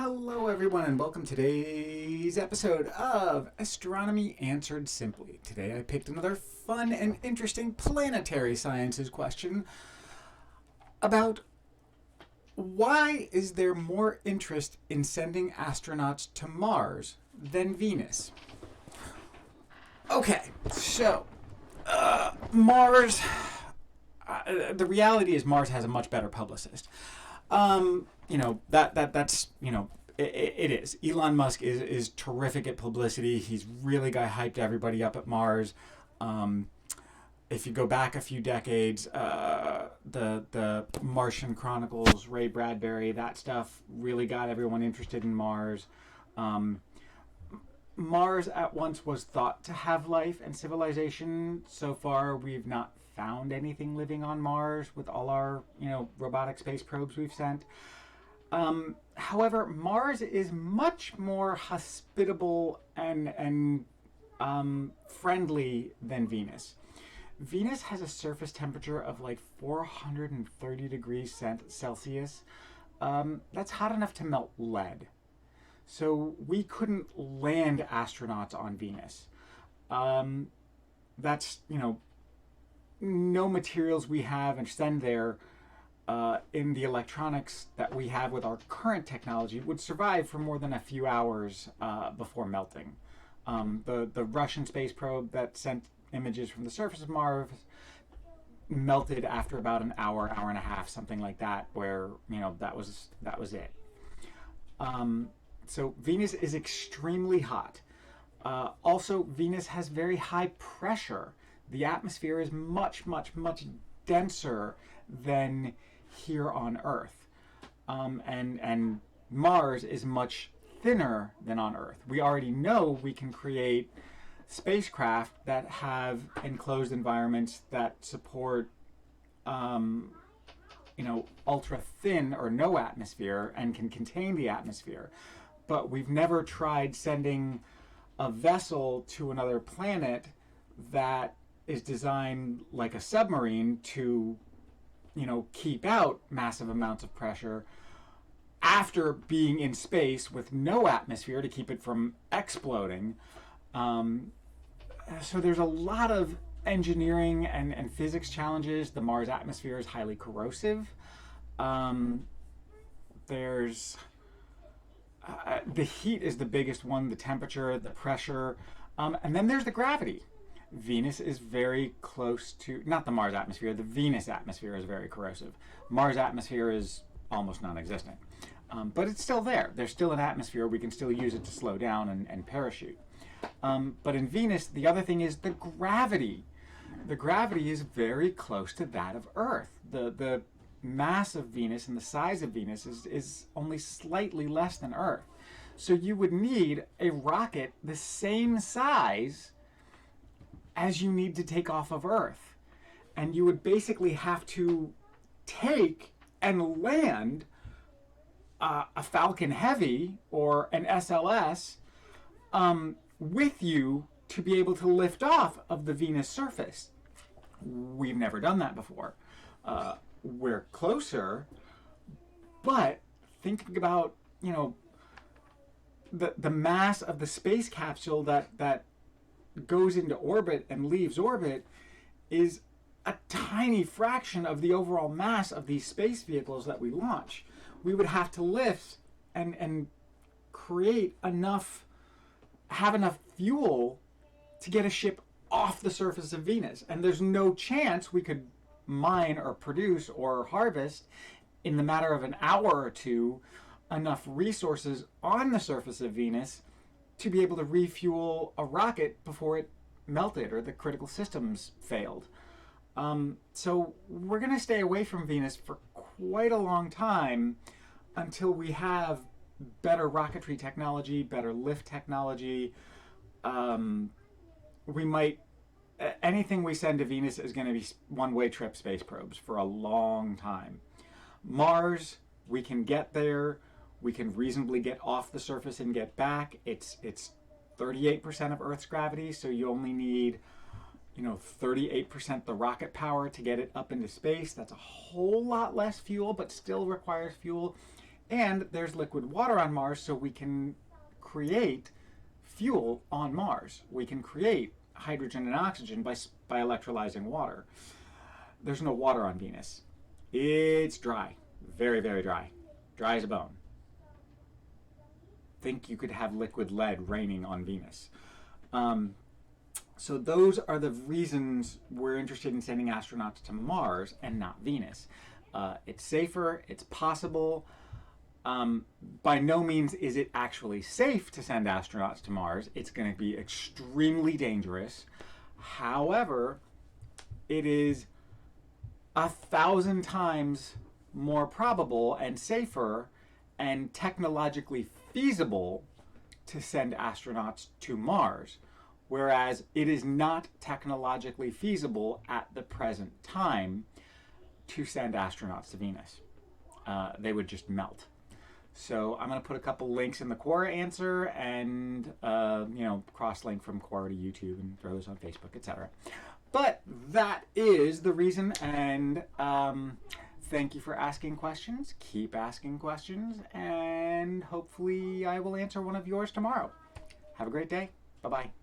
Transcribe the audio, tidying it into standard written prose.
Hello, everyone, and welcome to today's episode of Astronomy Answered Simply. Today I picked another fun and interesting planetary sciences question about why is there more interest in sending astronauts to Mars than Venus? Okay, so Mars. The reality is Mars has a much better publicist. It is. Elon Musk is terrific at publicity. He's really hyped everybody up at Mars. If you go back a few decades, the Martian Chronicles, Ray Bradbury, that stuff really got everyone interested in Mars. Mars at once was thought to have life and civilization. So far, we've not found anything living on Mars with all our, robotic space probes we've sent. However, Mars is much more hospitable and friendly than Venus. Venus has a surface temperature of like 430 degrees Celsius. That's hot enough to melt lead. So we couldn't land astronauts on Venus. That's, no materials we have and send there in the electronics that we have with our current technology would survive for more than a few hours before melting. The Russian space probe that sent images from the surface of Mars melted after about an hour, hour and a half, something like that, where that was it. So Venus is extremely hot. Also, Venus has very high pressure. The atmosphere is much, much, much denser than here on Earth. And Mars is much thinner than on Earth. We already know we can create spacecraft that have enclosed environments that support ultra thin or no atmosphere and can contain the atmosphere. But we've never tried sending a vessel to another planet that is designed like a submarine to, keep out massive amounts of pressure after being in space with no atmosphere to keep it from exploding. So there's a lot of engineering and physics challenges. The Mars atmosphere is highly corrosive. There's the heat is the biggest one, the temperature, the pressure, and then there's the gravity. Venus is very close to, not the Mars atmosphere, the Venus atmosphere is very corrosive. Mars atmosphere is almost non-existent. But it's still there. There's still an atmosphere. We can still use it to slow down and parachute. But in Venus, the other thing is the gravity. The gravity is very close to that of Earth. The mass of Venus and the size of Venus is only slightly less than Earth. So you would need a rocket the same size as you need to take off of Earth. And you would basically have to take and land a Falcon Heavy or an SLS with you to be able to lift off of the Venus surface. We've never done that before. We're closer, but thinking about, the mass of the space capsule that goes into orbit and leaves orbit is a tiny fraction of the overall mass of these space vehicles that we launch. We would have to lift and create have enough fuel to get a ship off the surface of Venus. And there's no chance we could mine or produce or harvest in the matter of an hour or two enough resources on the surface of Venus to be able to refuel a rocket before it melted or the critical systems failed. So we're going to stay away from Venus for quite a long time until we have better rocketry technology, better lift technology. Anything we send to Venus is going to be one-way trip space probes for a long time. Mars, we can get there. We can reasonably get off the surface and get back. It's 38% of Earth's gravity, so you only need 38% the rocket power to get it up into space. That's a whole lot less fuel, but still requires fuel. And there's liquid water on Mars, so we can create fuel on Mars. We can create hydrogen and oxygen by electrolyzing water. There's no water on Venus. It's dry. Very, very dry. Dry as a bone. Think you could have liquid lead raining on Venus. So those are the reasons we're interested in sending astronauts to Mars and not Venus. It's safer, it's possible. By no means is it actually safe to send astronauts to Mars. It's going to be extremely dangerous. However, it is 1,000 times more probable and safer and technologically feasible to send astronauts to Mars, whereas it is not technologically feasible at the present time to send astronauts to Venus. They would just melt. So I'm going to put a couple links in the Quora answer and, cross-link from Quora to YouTube and throw those on Facebook, etc. But that is the reason, and thank you for asking questions. Keep asking questions, and hopefully I will answer one of yours tomorrow. Have a great day. Bye-bye.